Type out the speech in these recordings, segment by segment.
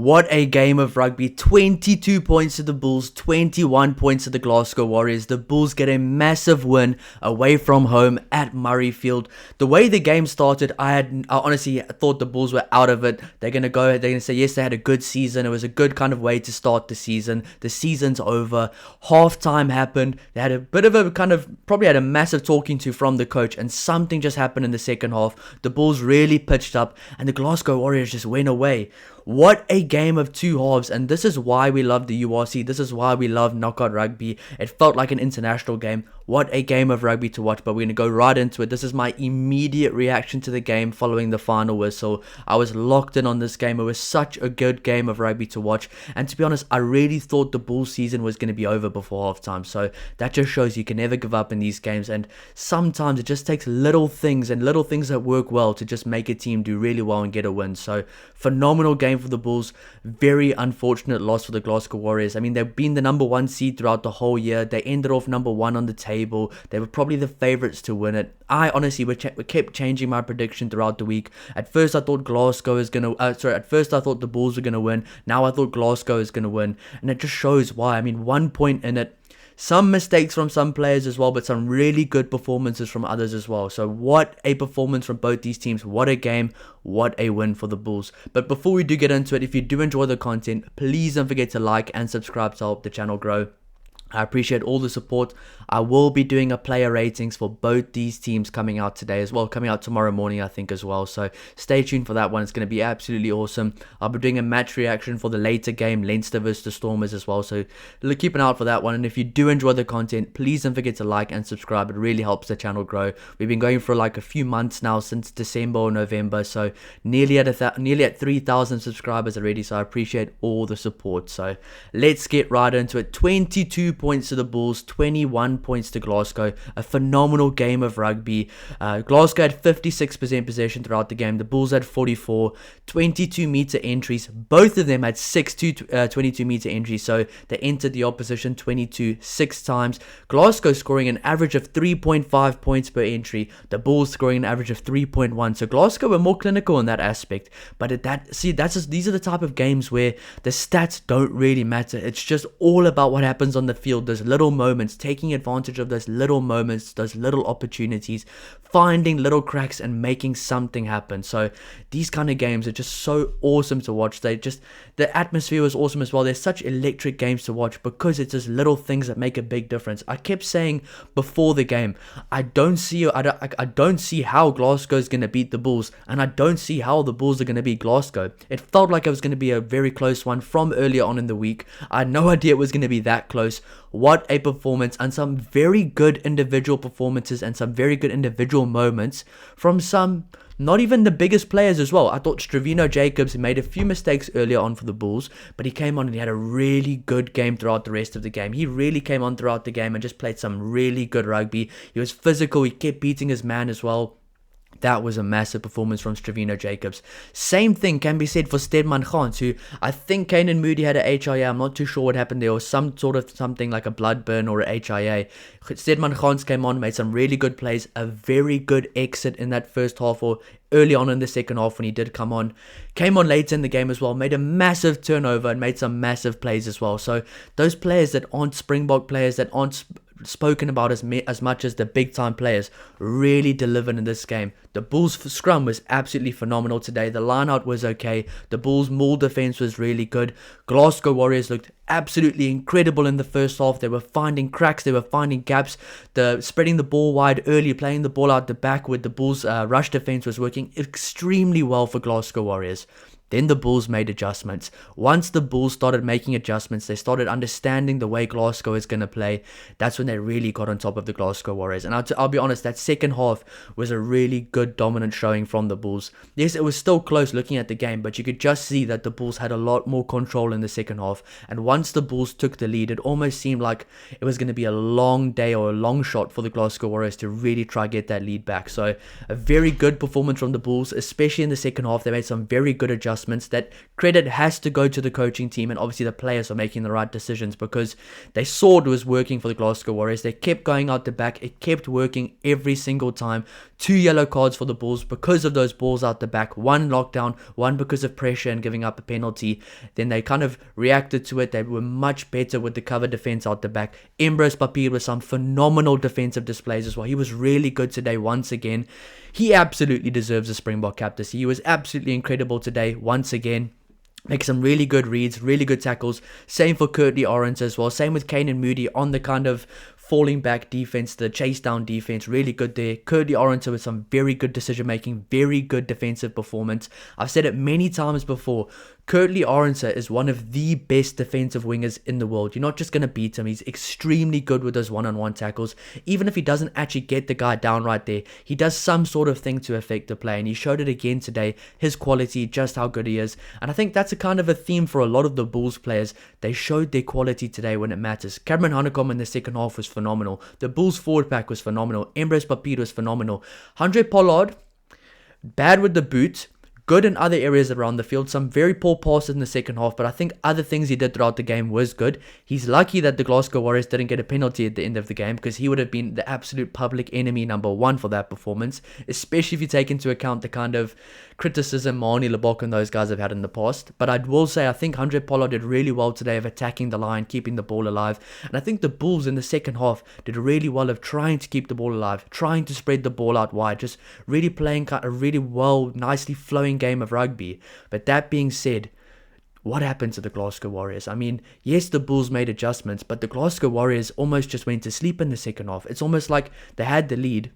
What a game of rugby. 22 points to the Bulls, 21 points to the Glasgow Warriors. The Bulls get a massive win away from home at Murrayfield. The way the game started, I honestly thought the Bulls were out of it. They're going to say, yes, they had a good season. It was a good kind of way to start the season. The season's over. Halftime happened. They had a bit of a probably had a massive talking to from the coach, and something just happened in the second half. The Bulls really pitched up, and the Glasgow Warriors just went away. What a game of two halves, and this is why we love the URC. This is why we love knockout rugby. It felt like an international game. What a game of rugby to watch, but we're going to go right into it. This is my immediate reaction to the game following the final whistle. I was locked in on this game. It was such a good game of rugby to watch, and to be honest, I really thought the Bulls season was going to be over before halftime, so that just shows you can never give up in these games, and sometimes it just takes little things that work well to just make a team do really well and get a win. So phenomenal game for the Bulls. Very unfortunate loss for the Glasgow Warriors. I mean, they've been the number one seed throughout the whole year. They ended off number one on the table. They were probably the favourites to win it. I honestly kept changing my prediction throughout the week. At first I thought the Bulls were gonna win. Now I thought Glasgow is gonna win, and it just shows why. I mean, 1 point in it. Some mistakes from some players as well, but some really good performances from others as well. So what a performance from both these teams. What a game. What a win for the Bulls. But before we do get into it, if you do enjoy the content, please don't forget to like and subscribe to help the channel grow. I appreciate all the support. I will be doing a player ratings for both these teams coming out today as well, coming out tomorrow morning I think as well, so stay tuned for that one. It's going to be absolutely awesome. I'll be doing a match reaction for the later game, Leinster versus the Stormers as well, so keep an eye out for that one. And if you do enjoy the content, please don't forget to like and subscribe. It really helps the channel grow. We've been going for like a few months now, since December or November, so nearly at 3,000 subscribers already, so I appreciate all the support. So let's get right into it. 22 points to the Bulls, 21 points to Glasgow. A phenomenal game of rugby. Glasgow had 56% possession throughout the game. The Bulls had 44. 22 meter entries. Both of them had 22 meter entries, so they entered the opposition 6 times. Glasgow scoring an average of 3.5 points per entry. The Bulls scoring an average of 3.1. So Glasgow were more clinical in that aspect. But these are the type of games where the stats don't really matter. It's just all about what happens on the field. Those little moments, taking advantage of those little moments, those little opportunities, finding little cracks and making something happen. So these kind of games are just so awesome to watch. The atmosphere was awesome as well. They're such electric games to watch because it's just little things that make a big difference. I kept saying before the game, I don't see how Glasgow is going to beat the Bulls, and I don't see how the Bulls are going to beat Glasgow. It felt like it was going to be a very close one from earlier on in the week. I had no idea it was going to be that close. What a performance, and some very good individual performances and some very good individual moments from some not even the biggest players as well. I thought Stravino Jacobs made a few mistakes earlier on for the Bulls, but he came on and he had a really good game throughout the rest of the game. He really came on throughout the game and just played some really good rugby. He was physical. He kept beating his man as well. That was a massive performance from Stravino Jacobs. Same thing can be said for Stedman Gans, who I think Kanan Moody had a HIA. I'm not too sure what happened there, or something like a blood burn or a HIA. Stedman Gans came on, made some really good plays, a very good exit in that first half, or early on in the second half when he did come on. Came on later in the game as well, made a massive turnover and made some massive plays as well. So those players that aren't Springbok players, that aren't spoken about as much as the big time players, really delivered in this game. The Bulls scrum was absolutely phenomenal today. The line out was okay. The Bulls maul defense was really good. Glasgow Warriors looked absolutely incredible in the first half. They were finding cracks, they were finding gaps, spreading the ball wide early, playing the ball out the back with the Bulls rush defense was working extremely well for Glasgow Warriors. Then the Bulls made adjustments. Once the Bulls started making adjustments, they started understanding the way Glasgow is going to play. That's when they really got on top of the Glasgow Warriors. And I'll be honest, that second half was a really good dominant showing from the Bulls. Yes, it was still close looking at the game, but you could just see that the Bulls had a lot more control in the second half. And once the Bulls took the lead, it almost seemed like it was going to be a long day or a long shot for the Glasgow Warriors to really try get that lead back. So a very good performance from the Bulls, especially in the second half. They made some very good adjustments. adjustments. That credit has to go to the coaching team and obviously the players for making the right decisions, because they saw it was working for the Glasgow Warriors. They kept going out the back. It kept working every single time. 2 yellow cards for the Bulls because of those balls out the back. 1 lockdown, 1 because of pressure and giving up a penalty. Then they kind of reacted to it. They were much better with the cover defense out the back. Embrose Papir with some phenomenal defensive displays as well. He was really good today once again. He absolutely deserves a Springbok captaincy. He was absolutely incredible today once again. Make some really good reads, really good tackles. Same for Curtly Orange as well. Same with Kane and Moody on the kind of falling back defense, the chase down defense. Really good there. Curtly Orange with some very good decision making, very good defensive performance. I've said it many times before. Curtly Orange is one of the best defensive wingers in the world. You're not just going to beat him. He's extremely good with those one-on-one tackles. Even if he doesn't actually get the guy down right there, he does some sort of thing to affect the play. And he showed it again today, his quality, just how good he is. And I think that's a kind of a theme for a lot of the Bulls players. They showed their quality today when it matters. Cameron Honeycomb in the second half was phenomenal. The Bulls forward pack was phenomenal. Embrose Papir was phenomenal. Handré Pollard, bad with the boot. Good in other areas around the field. Some very poor passes in the second half, but I think other things he did throughout the game was good. He's lucky that the Glasgow Warriors didn't get a penalty at the end of the game, because he would have been the absolute public enemy #1 for that performance, especially if you take into account the kind of criticism Marnie Lebok and those guys have had in the past. But I will say I think Handré Pollard did really well today of attacking the line, keeping the ball alive. And I think the Bulls in the second half did really well of trying to keep the ball alive, trying to spread the ball out wide, just really playing a really well, nicely flowing game of rugby. But that being said, what happened to the Glasgow Warriors? I mean, yes, the Bulls made adjustments, but the Glasgow Warriors almost just went to sleep in the second half. It's almost like they had the lead.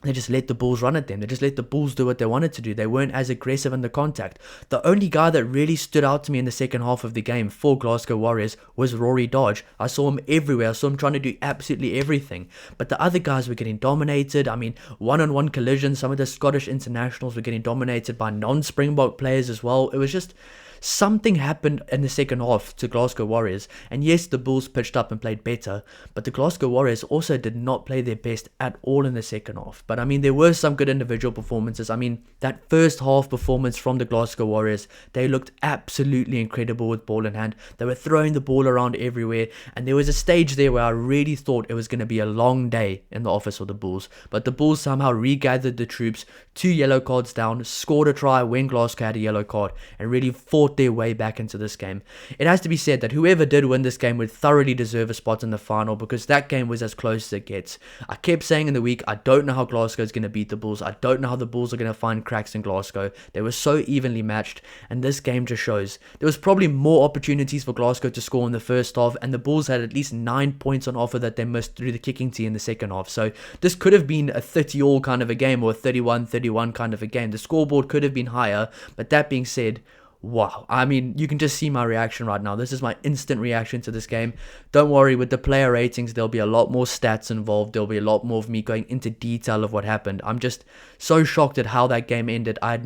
They just let the Bulls run at them. They just let the Bulls do what they wanted to do. They weren't as aggressive in the contact. The only guy that really stood out to me in the second half of the game for Glasgow Warriors was Rory Dodge. I saw him everywhere. I saw him trying to do absolutely everything. But the other guys were getting dominated. I mean, one-on-one collisions. Some of the Scottish internationals were getting dominated by non-Springbok players as well. It was just... something happened in the second half to Glasgow Warriors. And yes, the Bulls pitched up and played better, but the Glasgow Warriors also did not play their best at all in the second half. But I mean, there were some good individual performances. I mean, that first half performance from the Glasgow Warriors, they looked absolutely incredible with ball in hand. They were throwing the ball around everywhere. And there was a stage there where I really thought it was going to be a long day in the office of the Bulls. But the Bulls somehow regathered the troops, 2 yellow cards down, scored a try when Glasgow had a yellow card, and really fought their way back into this game. It has to be said that whoever did win this game would thoroughly deserve a spot in the final, because that game was as close as it gets. I kept saying in the week, I don't know how Glasgow is going to beat the Bulls. I don't know how the Bulls are going to find cracks in Glasgow. They were so evenly matched, and this game just shows. There was probably more opportunities for Glasgow to score in the first half, and the Bulls had at least 9 points on offer that they missed through the kicking tee in the second half. So this could have been a 30-all kind of a game, or a 31-31 kind of a game. The scoreboard could have been higher, but that being said, wow. I mean, you can just see my reaction right now. This is my instant reaction to this game. Don't worry, with the player ratings, there'll be a lot more stats involved. There'll be a lot more of me going into detail of what happened. I'm just so shocked at how that game ended. I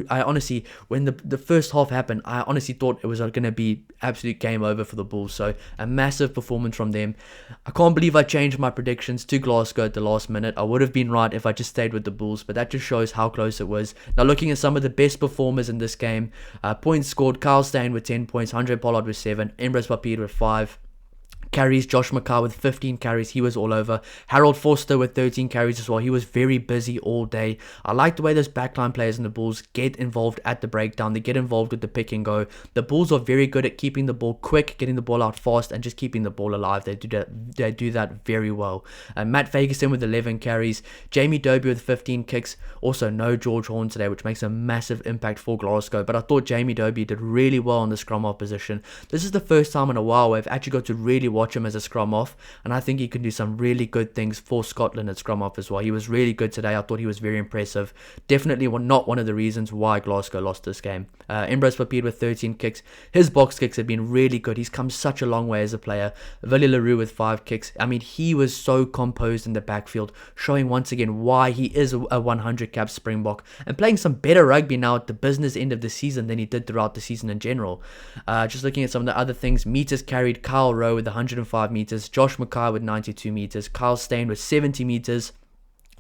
honestly, when the first half happened, I honestly thought it was going to be absolute game over for the Bulls. So a massive performance from them. I can't believe I changed my predictions to Glasgow at the last minute. I would have been right if I just stayed with the Bulls, but that just shows how close it was. Now looking at some of the best performers in this game, points scored, Kyle Steyn with 10 points, Handré Pollard with 7, Embrose Papir with 5. Carries, Josh McCarr with 15 carries. He was all over. Harold Forster with 13 carries as well. He was very busy all day. I like the way those backline players in the Bulls get involved at the breakdown. They get involved with the pick and go. The Bulls are very good at keeping the ball quick, getting the ball out fast, and just keeping the ball alive. They do that very well. Matt Fagerson with 11 carries. Jamie Dobie with 15 kicks. Also no George Horn today, which makes a massive impact for Glasgow. But I thought Jamie Dobie did really well in the scrum half position. This is the first time in a while where I've actually got to really watch him as a scrum off, and I think he can do some really good things for Scotland at scrum off as well. He was really good today. I thought he was very impressive. Definitely not one of the reasons why Glasgow lost this game. Embrose Papir with 13 kicks. His box kicks have been really good. He's come such a long way as a player. Willie LaRue with 5 kicks. I mean, he was so composed in the backfield, showing once again why he is a 100 cap Springbok, and playing some better rugby now at the business end of the season than he did throughout the season in general. Just looking at some of the other things, meters carried, Kyle Rowe with 105 meters, Josh McCarr with 92 meters, Kyle Steyn with 70 meters.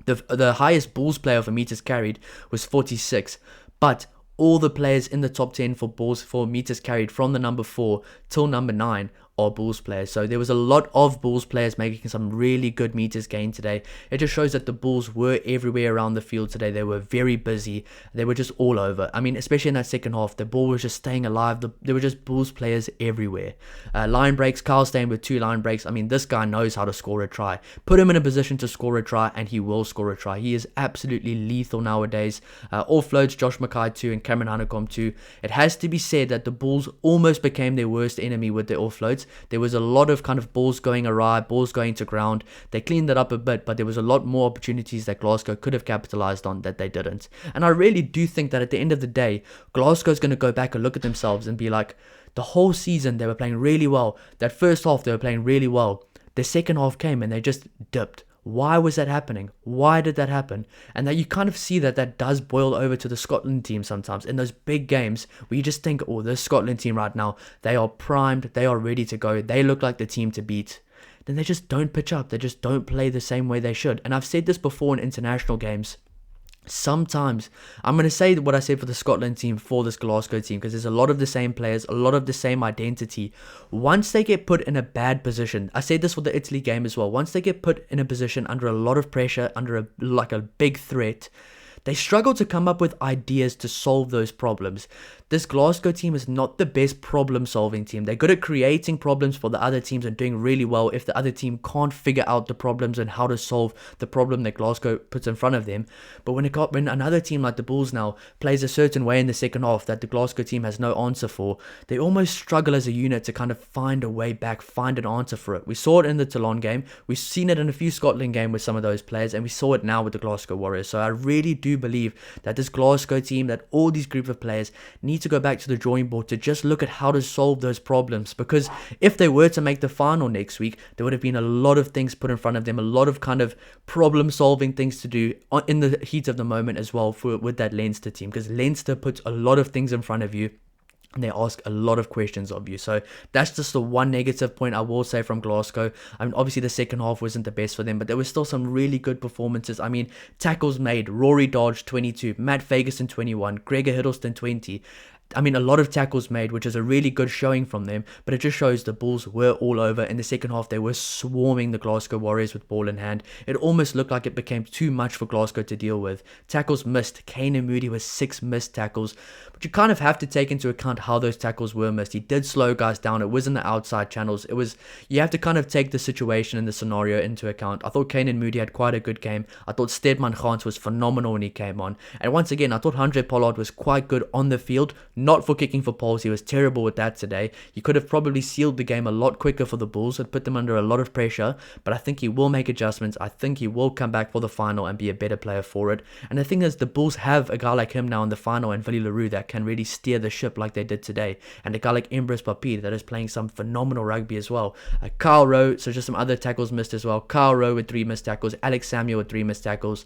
The highest Bulls player for meters carried was 46, but all the players in the top 10 for meters carried from the number 4 till number 9 are Bulls players. So there was a lot of Bulls players making some really good meters gained today. It just shows that the Bulls were everywhere around the field today. They were very busy. They were just all over. I mean, especially in that second half, the ball was just staying alive. There were just Bulls players everywhere. Line breaks, Kyle Stain with 2 line breaks. I mean, this guy knows how to score a try. Put him in a position to score a try and he will score a try. He is absolutely lethal nowadays. Offloads, Josh Mackay 2 and Cameron Honeycomb 2. It has to be said that the Bulls almost became their worst enemy with their offloads. There was a lot of kind of balls going awry, balls going to ground. They cleaned that up a bit, but there was a lot more opportunities that Glasgow could have capitalized on that they didn't. And I really do think that at the end of the day, Glasgow's going to go back and look at themselves and be like, the whole season they were playing really well. That first half they were playing really well. The second half came and they just dipped. Why was that happening? Why did that happen? And that you kind of see that does boil over to the Scotland team sometimes in those big games where you just think, oh, this Scotland team right now, they are primed, they are ready to go, they look like the team to beat. Then they just don't pitch up, they just don't play the same way they should. And I've said this before in international games. Sometimes I'm going to say what I said for the Scotland team for this Glasgow team, because there's a lot of the same players, a lot of the same identity. Once they get put in a bad position, I said this for the Italy game as well, once they get put in a position under a lot of pressure, under a big threat, they struggle to come up with ideas to solve those problems. This Glasgow team is not the best problem-solving team. They're good at creating problems for the other teams and doing really well if the other team can't figure out the problems and how to solve the problem that Glasgow puts in front of them. But when another team like the Bulls now plays a certain way in the second half that the Glasgow team has no answer for, they almost struggle as a unit to kind of find a way back, find an answer for it. We saw it in the Toulon game. We've seen it in a few Scotland games with some of those players, and we saw it now with the Glasgow Warriors. So I really do believe that this Glasgow team, that all these group of players need to go back to the drawing board to just look at how to solve those problems, because if they were to make the final next week, there would have been a lot of things put in front of them, a lot of kind of problem solving things to do in the heat of the moment as well with that Leinster team, because Leinster puts a lot of things in front of you and they ask a lot of questions of you. So that's just the one negative point I will say from Glasgow. I mean, obviously the second half wasn't the best for them, but there was still some really good performances. I mean, tackles made, Rory Dodge 22, Matt Fagerson 21, Gregor Hiddleston 20. I mean, a lot of tackles made, which is a really good showing from them, but it just shows the Bulls were all over. In the second half, they were swarming the Glasgow Warriors with ball in hand. It almost looked like it became too much for Glasgow to deal with. Tackles missed. Kane and Moody with 6 missed tackles, but you kind of have to take into account how those tackles were missed. He did slow guys down. It was in the outside channels. You have to kind of take the situation and the scenario into account. I thought Kane and Moody had quite a good game. I thought Stedman Gans was phenomenal when he came on. And once again, I thought Andre Pollard was quite good on the field. Not for kicking for poles, he was terrible with that today. He could have probably sealed the game a lot quicker for the Bulls and put them under a lot of pressure, but I think he will make adjustments. I think he will come back for the final and be a better player for it. And the thing is, the Bulls have a guy like him now in the final, and Willie Leroux, that can really steer the ship like they did today, and a guy like Embrus Papir that is playing some phenomenal rugby as well. Kyle Rowe, so just some other tackles missed as well. Kyle Rowe with 3 missed tackles, Alex Samuel with 3 missed tackles,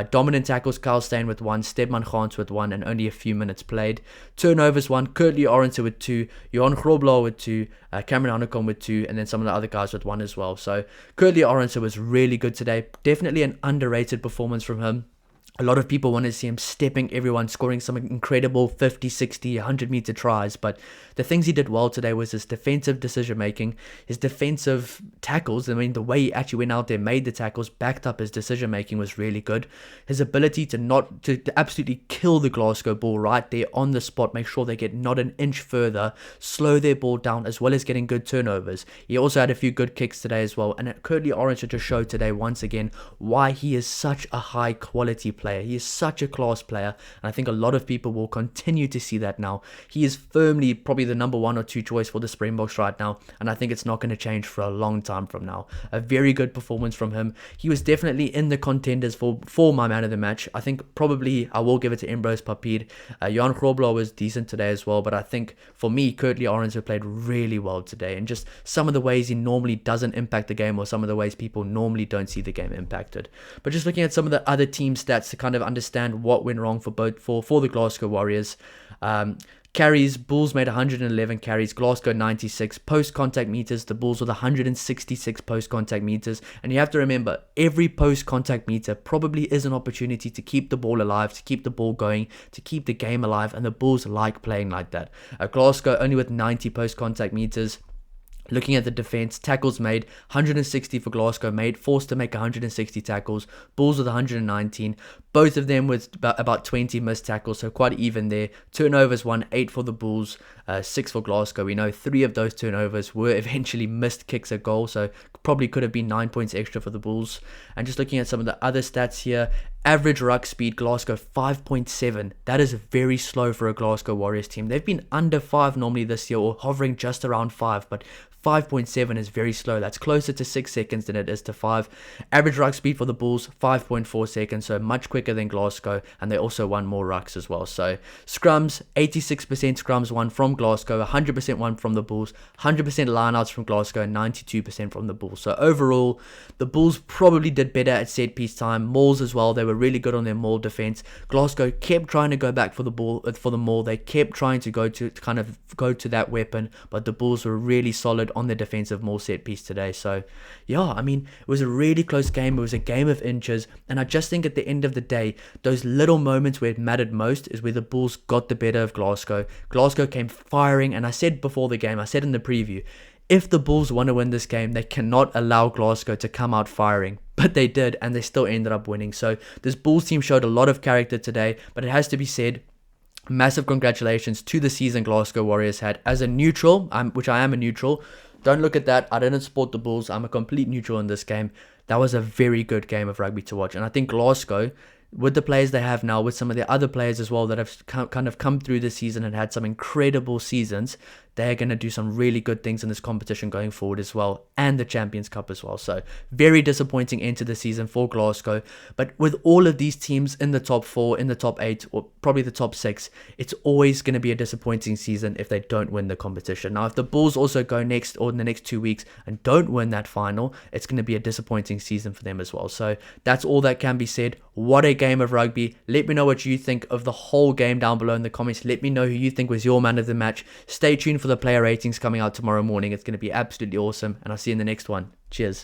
dominant tackles, Kyle Stain with 1, Stedman Gans with 1, and only a few minutes played. Turnovers 1, Kurtley Orense with 2, Johan Grobler with 2, Cameron Honeycomb with 2, and then some of the other guys with 1 as well. So Kurtley Orense was really good today. Definitely an underrated performance from him. A lot of people wanted to see him stepping everyone, scoring some incredible 50, 60, 100 meter tries. But the things he did well today was his defensive decision making, his defensive tackles. I mean, the way he actually went out there, made the tackles, backed up his decision making was really good. His ability to absolutely kill the Glasgow ball right there on the spot, make sure they get not an inch further, slow their ball down, as well as getting good turnovers. He also had a few good kicks today as well. And Kurtley Orense just showed today once again why he is such a high quality player. He is such a class player, and I think a lot of people will continue to see that now. He is firmly probably the number 1 or 2 choice for the Springboks right now, and I think it's not going to change for a long time from now. A very good performance from him. He was definitely in the contenders for my man of the match. I think probably I will give it to Embrus Papir. Johan Grobler was decent today as well, but I think for me, Kurtley Orense played really well today, and just some of the ways he normally doesn't impact the game, or some of the ways people normally don't see the game impacted. But just looking at some of the other team stats to kind of understand what went wrong for the Glasgow Warriors. Carries, Bulls made 111 carries, Glasgow 96. Post-contact meters, the Bulls with 166 post-contact meters. And you have to remember, every post-contact meter probably is an opportunity to keep the ball alive, to keep the ball going, to keep the game alive, and the Bulls like playing like that. Glasgow only with 90 post-contact meters. Looking at the defense, tackles made, 160 for Glasgow, forced to make 160 tackles. Bulls with 119. Both of them with about 20 missed tackles, so quite even there. Turnovers won, 8 for the Bulls, 6 for Glasgow. We know 3 of those turnovers were eventually missed kicks at goal, so probably could have been 9 points extra for the Bulls. And just looking at some of the other stats here, average ruck speed, Glasgow 5.7. That is very slow for a Glasgow Warriors team. They've been under 5 normally this year, or hovering just around 5, but 5.7 is very slow. That's closer to 6 seconds than it is to 5. Average ruck speed for the Bulls, 5.4 seconds, so much quicker than Glasgow, and they also won more rucks as well. So scrums, 86% scrums won from Glasgow, 100% won from the Bulls, 100% lineouts from Glasgow, and 92% from the Bulls. So overall, the Bulls probably did better at set piece time. Mauls as well, they were really good on their maul defense. Glasgow kept trying to go back for the maul. They kept trying to go to that weapon, but the Bulls were really solid on the defensive maul set piece today. So yeah, I mean, it was a really close game. It was a game of inches, and I just think at the end of the day, those little moments where it mattered most is where the Bulls got the better of Glasgow. Glasgow came firing, and I said before the game, I said in the preview, if the Bulls want to win this game, they cannot allow Glasgow to come out firing. But they did, and they still ended up winning. So this Bulls team showed a lot of character today, but it has to be said, massive congratulations to the season Glasgow Warriors had. As a neutral, which I am a neutral, don't look at that. I didn't support the Bulls. I'm a complete neutral in this game. That was a very good game of rugby to watch. And I think Glasgow, with the players they have now, with some of the other players as well that have kind of come through this season and had some incredible seasons, they're going to do some really good things in this competition going forward as well, and the Champions Cup as well. So very disappointing end to the season for Glasgow, but with all of these teams in the top 4, in the top 8, or probably the top 6, it's always going to be a disappointing season if they don't win the competition. Now, if the Bulls also go next or in the next 2 weeks and don't win that final, it's going to be a disappointing season for them as well. So that's all that can be said. What a game of rugby. Let me know what you think of the whole game down below in the comments. Let me know who you think was your man of the match. Stay tuned for the player ratings coming out tomorrow morning. It's going to be absolutely awesome, and I'll see you in the next one. Cheers.